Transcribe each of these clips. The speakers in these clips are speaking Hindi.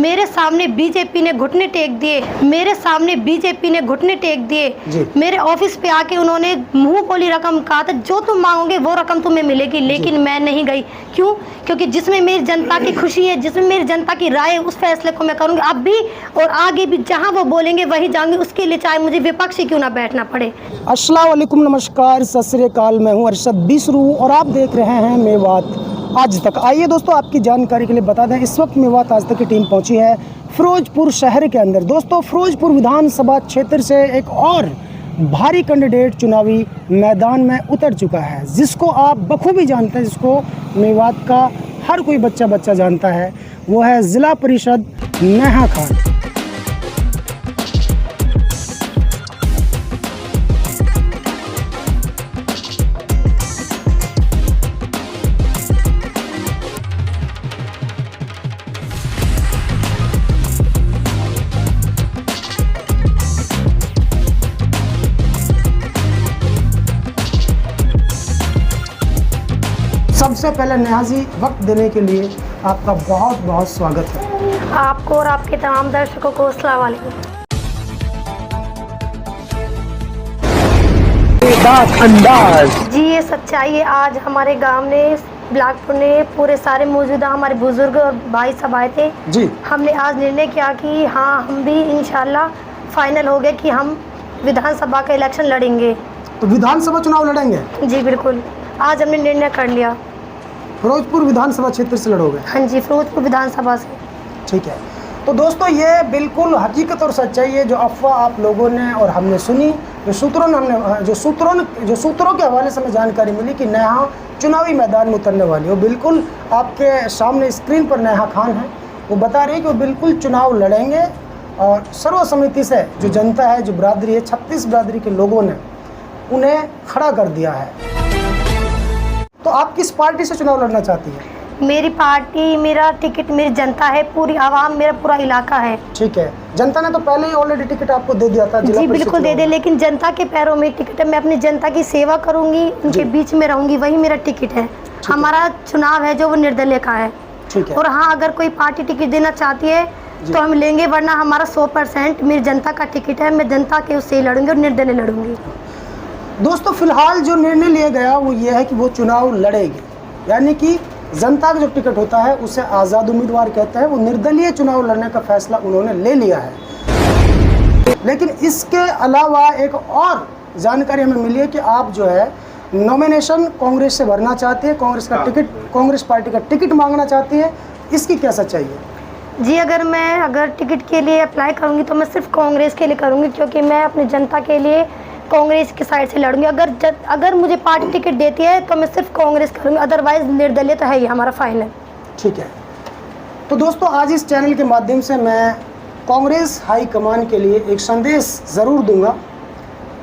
मेरे सामने बीजेपी ने घुटने टेक दिए, मेरे सामने बीजेपी ने घुटने टेक दिए। मेरे ऑफिस पे आके उन्होंने मुंह बोली रकम कहा था, जो तुम मांगोगे वो रकम तुम्हें मिलेगी, लेकिन मैं नहीं गई। क्यों? क्योंकि जिसमें मेरी जनता की खुशी है, जिसमें मेरी जनता की राय है, उस फैसले को मैं करूँगी। अब भी और आगे भी जहाँ वो बोलेंगे वही जाऊँगी, उसके लिए चाहे मुझे विपक्षी क्यों ना बैठना पड़े। अस्सलाम वालेकुम, नमस्कार, सत श्री अकाल। मैं हूँ अरशद बिसरू और आप देख रहे हैं मेवात आज तक। आइए दोस्तों, आपकी जानकारी के लिए बता दें, इस वक्त मेवात आज तक की टीम पहुंची है फिरोजपुर शहर के अंदर। दोस्तों, फिरोजपुर विधानसभा क्षेत्र से एक और भारी कैंडिडेट चुनावी मैदान में उतर चुका है, जिसको आप बखूबी जानते हैं, जिसको मेवात का हर कोई बच्चा जानता है। वो है ज़िला परिषद नेहा खान। सबसे पहले नेहा जी, वक्त देने के लिए आपका बहुत बहुत स्वागत है। आपको और आपके तमाम दर्शकों को अस्सलाम वालेकुम। जी, ये सच्चाई है। आज हमारे गांव ने, ब्लैकपुर ने, पूरे सारे मौजूदा हमारे बुजुर्ग और भाई सब आए थे जी। हमने आज निर्णय किया कि हाँ, हम भी इंशाल्लाह फाइनल हो गए कि हम विधानसभा का इलेक्शन लड़ेंगे। तो विधानसभा चुनाव लड़ेंगे? जी बिल्कुल, आज हमने निर्णय कर लिया। फिरोजपुर विधानसभा क्षेत्र से लड़ोगे? हाँ जी, फिरोजपुर विधानसभा से। ठीक है। तो दोस्तों, ये बिल्कुल हकीकत और सच्चाई है। जो अफवाह आप लोगों ने और हमने सुनी, जो सूत्रों के हवाले से हमें जानकारी मिली कि नेहा चुनावी मैदान में उतरने वाली हो, बिल्कुल आपके सामने स्क्रीन पर नेहा खान है। वो बता रही है कि वो बिल्कुल चुनाव लड़ेंगे और सर्वसम्मति से जो जनता है, जो बरादरी है, 36 बरादरी के लोगों ने उन्हें खड़ा कर दिया है। तो आप किस पार्टी से चुनाव लड़ना चाहती हैं? मेरी पार्टी, मेरा टिकट, मेरी जनता है, पूरी आवाम, मेरा पूरा इलाका है। ठीक है। जनता ने तो पहले ही ऑलरेडी टिकट आपको दे दिया था। जी बिल्कुल दे दे, लेकिन जनता के पैरों में टिकट है। मैं अपनी जनता की सेवा करूंगी, उनके बीच में रहूंगी, वही मेरा टिकट है। हमारा चुनाव है जो वो निर्दलीय का है। ठीक है। और हाँ, अगर कोई पार्टी टिकट देना चाहती है तो हम लेंगे, वरना हमारा 100% मेरी जनता का टिकट है। मैं जनता के उससे लड़ूंगी और निर्दलीय लड़ूंगी। दोस्तों, फिलहाल जो निर्णय लिया गया वो ये है कि वो चुनाव लड़ेगी, यानी कि जनता का जो टिकट होता है उसे आज़ाद उम्मीदवार कहते हैं। वो निर्दलीय चुनाव लड़ने का फैसला उन्होंने ले लिया है। लेकिन इसके अलावा एक और जानकारी हमें मिली है कि आप जो है नॉमिनेशन कांग्रेस से भरना चाहती है, कांग्रेस पार्टी का टिकट मांगना चाहती है। इसकी क्या सच्चाई है? जी, अगर टिकट के लिए अप्लाई करूँगी तो मैं सिर्फ कांग्रेस के लिए करूँगी, क्योंकि मैं अपनी जनता के लिए कांग्रेस की साइड से लड़ूंगी। अगर मुझे पार्टी टिकट देती है तो मैं सिर्फ कांग्रेस करूंगी, अदरवाइज निर्दलीय तो है ही हमारा फाइनल। ठीक है। तो दोस्तों, आज इस चैनल के माध्यम से मैं कांग्रेस हाई कमान के लिए एक संदेश ज़रूर दूंगा।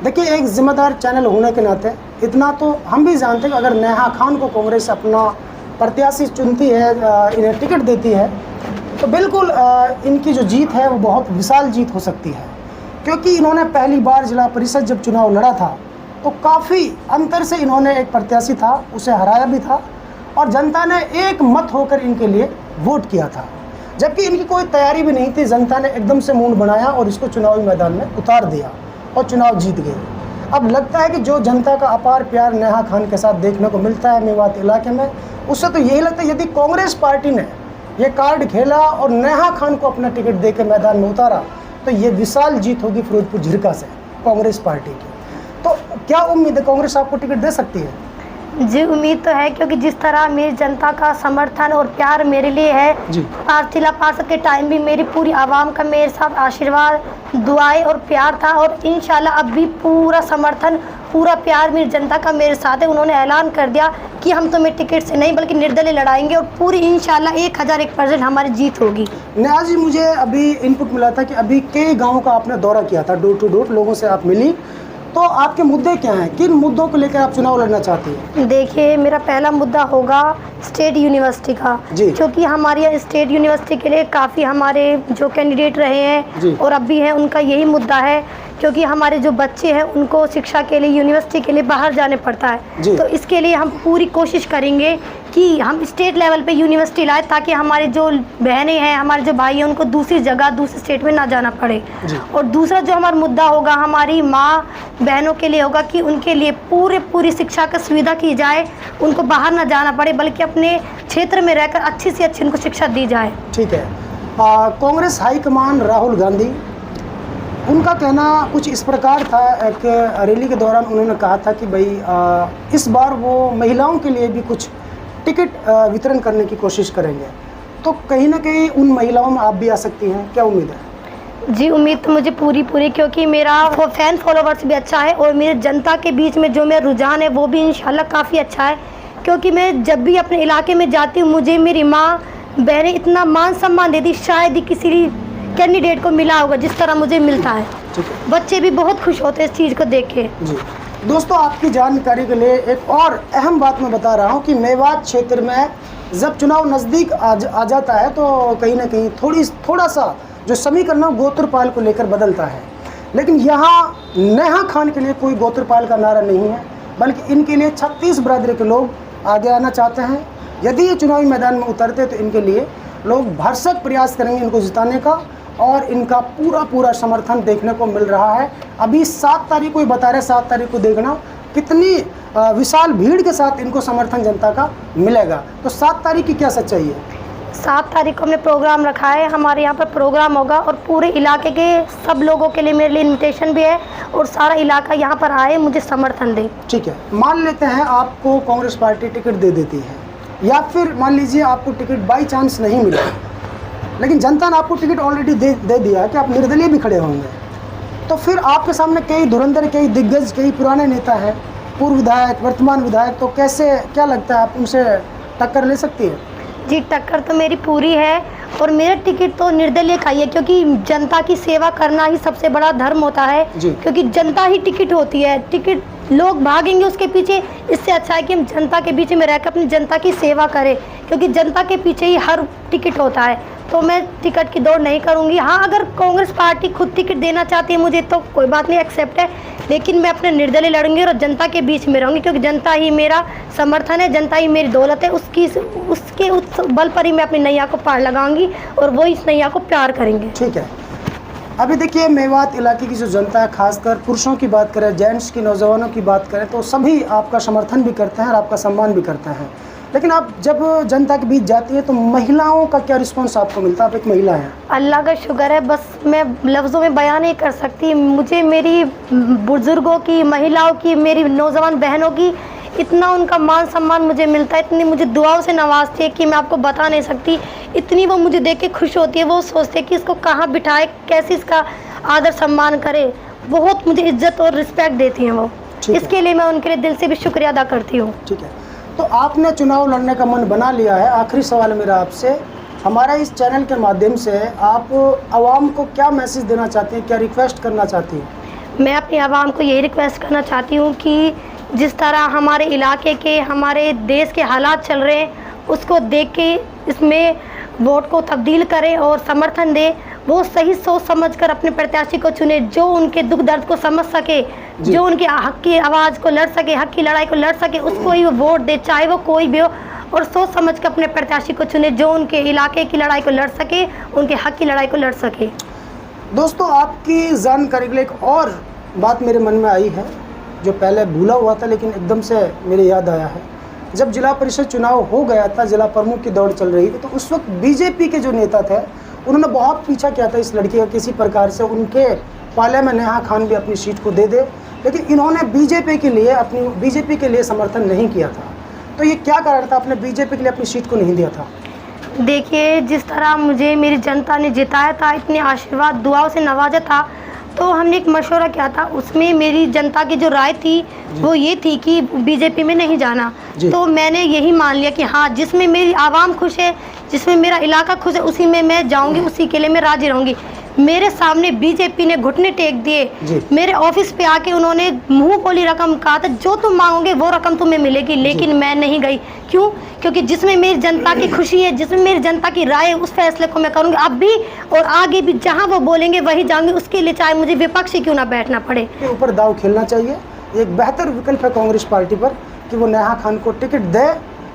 देखिए, एक जिम्मेदार चैनल होने के नाते इतना तो हम भी जानते हैं कि अगर नेहा खान को कांग्रेस अपना प्रत्याशी चुनती है, इन्हें टिकट देती है, तो बिल्कुल इनकी जो जीत है वो बहुत विशाल जीत हो सकती है। क्योंकि इन्होंने पहली बार जिला परिषद जब चुनाव लड़ा था तो काफ़ी अंतर से इन्होंने एक प्रत्याशी था उसे हराया भी था, और जनता ने एक मत होकर इनके लिए वोट किया था, जबकि इनकी कोई तैयारी भी नहीं थी। जनता ने एकदम से मूड बनाया और इसको चुनावी मैदान में उतार दिया और चुनाव जीत गए। अब लगता है कि जो जनता का अपार प्यार नेहा खान के साथ देखने को मिलता है मेवात इलाके में, उससे तो यही लगता है यदि कांग्रेस पार्टी ने ये कार्ड खेला और नेहा खान को अपना टिकट दे के मैदान में उतारा तो ये विशाल जीत होगी फिरोजपुर झिरका से कांग्रेस पार्टी की। तो क्या उम्मीद है, कांग्रेस आपको टिकट दे सकती है? जी, उम्मीद तो है, क्योंकि जिस तरह मेरी जनता का समर्थन और प्यार मेरे लिए है, जिला पार्षद के टाइम भी मेरी पूरी आवाम का मेरे साथ आशीर्वाद, दुआएं और प्यार था, और इंशाल्लाह अब भी पूरा समर्थन, पूरा प्यार मेरी जनता का मेरे साथ है। उन्होंने ऐलान कर दिया कि हम तुम्हें टिकट से नहीं बल्कि निर्दलीय लड़ाएंगे, और पूरी इंशाल्लाह 1001% हमारी जीत होगी। नेहा जी, मुझे अभी इनपुट मिला था कि अभी कई गाँव का आपने दौरा किया था, डोर टू डोर लोगों से आप मिली, तो आपके मुद्दे क्या हैं? किन मुद्दों को लेकर आप चुनाव लड़ना चाहती हैं? देखिए, मेरा पहला मुद्दा होगा स्टेट यूनिवर्सिटी का, क्योंकि हमारे यहाँ स्टेट यूनिवर्सिटी के लिए काफ़ी हमारे जो कैंडिडेट रहे हैं और अब भी हैं, उनका यही मुद्दा है, क्योंकि हमारे जो बच्चे हैं उनको शिक्षा के लिए यूनिवर्सिटी के लिए बाहर जाने पड़ता है। तो इसके लिए हम पूरी कोशिश करेंगे कि हम स्टेट लेवल पे यूनिवर्सिटी लाए, ताकि हमारे जो बहनें हैं, हमारे जो भाई हैं, उनको दूसरी जगह दूसरे स्टेट में ना जाना पड़े। और दूसरा जो हमारा मुद्दा होगा हमारी माँ बहनों के लिए होगा कि उनके लिए पूरी शिक्षा की सुविधा की जाए, उनको बाहर ना जाना पड़े, बल्कि अपने क्षेत्र में रहकर अच्छी से अच्छी उनको शिक्षा दी जाए। ठीक है। कांग्रेस हाईकमान राहुल गांधी, उनका कहना कुछ इस प्रकार था, एक रैली के दौरान उन्होंने कहा था कि भाई इस बार वो महिलाओं के लिए भी कुछ टिकट वितरण करने की कोशिश करेंगे, तो कहीं ना कहीं उन महिलाओं में आप भी आ सकती हैं, क्या उम्मीद है? जी, उम्मीद तो मुझे पूरी क्योंकि मेरा वो फैन फॉलोवर्स भी अच्छा है और मेरे जनता के बीच में जो मेरा रुझान है वो भी इंशाल्लाह काफ़ी अच्छा है, क्योंकि मैं जब भी अपने इलाके में जाती हूँ मुझे मेरी माँ बहनें इतना मान सम्मान देती, शायद ही किसी कैंडिडेट को मिला होगा जिस तरह मुझे मिलता है। बच्चे भी बहुत खुश होते हैं इस चीज़ को देख के। जी दोस्तों, आपकी जानकारी के लिए एक और अहम बात मैं बता रहा हूँ कि मेवात क्षेत्र में जब चुनाव नज़दीक आ जाता है तो कहीं ना कहीं थोड़ा सा जो समीकरण है गोत्रपाल को लेकर बदलता है, लेकिन यहाँ नेहा खान के लिए कोई गोत्रपाल का नारा नहीं है, बल्कि इनके लिए 36 बरादरी के लोग आगे आना चाहते हैं। यदि ये चुनावी मैदान में उतरते तो इनके लिए लोग भरसक प्रयास करेंगे इनको जिताने का, और इनका पूरा समर्थन देखने को मिल रहा है। अभी 7 तारीख को ही बता रहे, 7 तारीख को देखना कितनी विशाल भीड़ के साथ इनको समर्थन जनता का मिलेगा। तो 7 तारीख की क्या सच्चाई है? 7 तारीख को हमने प्रोग्राम रखा है, हमारे यहाँ पर प्रोग्राम होगा और पूरे इलाके के सब लोगों के लिए मेरे लिए इन्विटेशन भी है और सारा इलाका यहाँ पर आए, मुझे समर्थन दे। ठीक है, मान लेते हैं आपको कांग्रेस पार्टी टिकट दे देती है, या फिर मान लीजिए आपको टिकट बाई चांस नहीं मिला, लेकिन जनता ने आपको टिकट ऑलरेडी दे दिया है कि आप निर्दलीय भी खड़े होंगे, तो फिर आपके सामने कई धुरंधर, कई दिग्गज, कई पुराने नेता हैं, पूर्व विधायक, वर्तमान विधायक, तो कैसे, क्या लगता है आप उनसे टक्कर ले सकती है? जी, टक्कर तो मेरी पूरी है और मेरा टिकट तो निर्दलीय का ही है, क्योंकि जनता की सेवा करना ही सबसे बड़ा धर्म होता है, क्योंकि जनता ही टिकट होती है। टिकट लोग भागेंगे उसके पीछे, इससे अच्छा है कि हम जनता के बीच में रहकर अपनी जनता की सेवा करें, क्योंकि जनता के पीछे ही हर टिकट होता है। तो मैं टिकट की दौड़ नहीं करूंगी। हाँ, अगर कांग्रेस पार्टी खुद टिकट देना चाहती है मुझे तो कोई बात नहीं, एक्सेप्ट है, लेकिन मैं अपने निर्दलीय लड़ूंगी और जनता के बीच में रहूंगी, क्योंकि जनता ही मेरा समर्थन है, जनता ही मेरी दौलत है। उसके बल पर ही मैं अपनी नैया को पार लगाऊंगी और वो इस नैया को प्यार करेंगे। ठीक है, अभी देखिए मेवात इलाके की जो जनता है, खासकर पुरुषों की बात करें, जेंट्स की, नौजवानों की बात करें, तो सभी आपका समर्थन भी करते हैं और आपका सम्मान भी करते हैं, लेकिन आप जब जनता के बीच जाती है तो महिलाओं का क्या रिस्पांस आपको मिलता है? आप एक महिला हैं। अल्लाह का शुक्र है, बस मैं लफ्ज़ों में बयान नहीं कर सकती। मुझे मेरी बुजुर्गों की, महिलाओं की, मेरी नौजवान बहनों की इतना उनका मान सम्मान मुझे मिलता है, इतनी मुझे दुआओं से नवाजती है कि मैं आपको बता नहीं सकती। इतनी वो मुझे देख के खुश होती है, वो सोचते है कि इसको कहाँ बिठाए, कैसे इसका आदर सम्मान करे। बहुत मुझे इज्जत और रिस्पेक्ट देती हैं वो, इसके लिए मैं उनके लिए दिल से भी शुक्रिया अदा करती हूँ। ठीक है, तो आपने चुनाव लड़ने का मन बना लिया है। आखिरी सवाल मेरा आपसे, हमारा इस चैनल के माध्यम से आप आवाम को क्या मैसेज देना चाहती हैं, क्या रिक्वेस्ट करना चाहती हैं? मैं अपनी आवाम को यही रिक्वेस्ट करना चाहती हूँ कि जिस तरह हमारे इलाके के, हमारे देश के हालात चल रहे हैं, उसको देख के इसमें वोट को तब्दील करें और समर्थन दें। वो सही सोच समझकर अपने प्रत्याशी को चुने जो उनके दुख दर्द को समझ सके, जो उनके हक की आवाज़ को लड़ सके, हक की लड़ाई को लड़ सके, उसको ही वो वोट दे, चाहे वो कोई भी हो, और सोच समझ कर अपने प्रत्याशी को चुने जो उनके इलाके की लड़ाई को लड़ सके, उनके हक की लड़ाई को लड़ सके। दोस्तों, आपकी जानकारी के लिए एक और बात मेरे मन में आई है जो पहले भूला हुआ था, लेकिन एकदम से मेरे याद आया है। जब जिला परिषद चुनाव हो गया था, जिला प्रमुख की दौड़ चल रही थी, तो उस वक्त बीजेपी के जो नेता थे उन्होंने बहुत पीछा किया था इस लड़की का, किसी प्रकार से उनके पाले में नेहा खान भी अपनी सीट को दे दे, लेकिन इन्होंने बीजेपी के लिए समर्थन नहीं किया था। तो ये क्या कारण था, आपने बीजेपी के लिए अपनी सीट को नहीं दिया था? देखिए, जिस तरह मुझे मेरी जनता ने जिताया था, इतने आशीर्वाद दुआओं से नवाजा था, तो हमने एक मशवरा किया था, उसमें मेरी जनता की जो राय थी वो ये थी कि बीजेपी में नहीं जाना। तो मैंने यही मान लिया कि हाँ, जिसमें मेरी आवाम खुश है, जिसमें मेरा इलाका खुश है, उसी में मैं जाऊंगी, उसी के लिए मैं राजी रहूंगी। मेरे सामने बीजेपी ने घुटने टेक दिए, मेरे ऑफिस पे आके उन्होंने मुंह बोली रकम कहा था, जो तुम मांगोगे वो रकम तुम्हें मिलेगी, लेकिन मैं नहीं गई। क्यों? क्योंकि जिसमें मेरी जनता की खुशी है, जिसमें मेरी जनता की राय है, उस फैसले को मैं करूंगी अब भी और आगे भी। जहां वो बोलेंगे वही जाऊंगी, उसके लिए चाहे मुझे विपक्षी क्यों ना बैठना पड़े। ऊपर दाव खेलना चाहिए। एक बेहतर विकल्प है कांग्रेस पार्टी पर कि वो नेहा खान को टिकट दे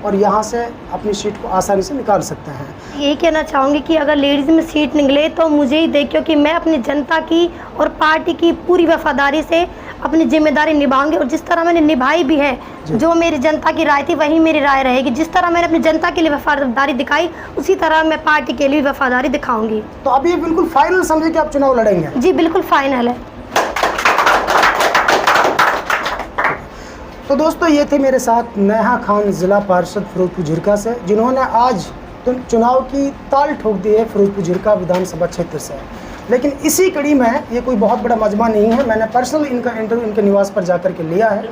और यहाँ से अपनी सीट को आसानी से निकाल सकते हैं। यही कहना चाहूँगी कि अगर लेडीज़ में सीट निकले तो मुझे ही दे, क्योंकि मैं अपनी जनता की और पार्टी की पूरी वफादारी से अपनी जिम्मेदारी निभाऊंगी और जिस तरह मैंने निभाई भी है, जो मेरी जनता की राय थी वही मेरी राय रहेगी। जिस तरह मैंने अपनी जनता के लिए वफादारी दिखाई उसी तरह मैं पार्टी के लिए वफादारी दिखाऊंगी। तो अब ये बिल्कुल फाइनल समझे कि आप चुनाव लड़ेंगे? जी बिल्कुल फाइनल है। तो दोस्तों ये थे मेरे साथ नेहा खान ज़िला पार्षद फिरोजपुर झिरका से, जिन्होंने आज चुनाव की ताल ठोक दी है फिरोजपुर झिरका विधानसभा क्षेत्र से। लेकिन इसी कड़ी में ये कोई बहुत बड़ा मजमा नहीं है, मैंने पर्सनल इनका इंटरव्यू इनके निवास पर जाकर के लिया है।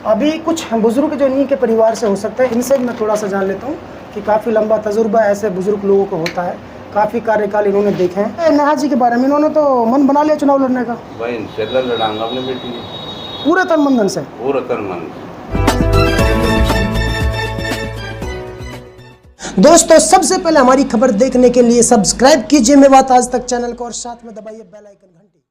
अभी कुछ बुजुर्ग जो इन्हीं के परिवार से हो सकते हैं, इनसे मैं थोड़ा सा जान लेता हूँ कि काफ़ी लंबा तजुर्बा ऐसे बुजुर्ग लोगों को होता है, काफ़ी कार्यकाल इन्होंने देखे हैं। नेहा जी के बारे में, इन्होंने तो मन बना लिया चुनाव लड़ने का? भाई इंशाल्लाह लड़ाऊंगा अपनी बेटी पूरे तन मन धन से? पूरा तन मन। दोस्तों सबसे पहले हमारी खबर देखने के लिए सब्सक्राइब कीजिए मेवात आज तक चैनल को और साथ में दबाइए बेल आइकन घंटी।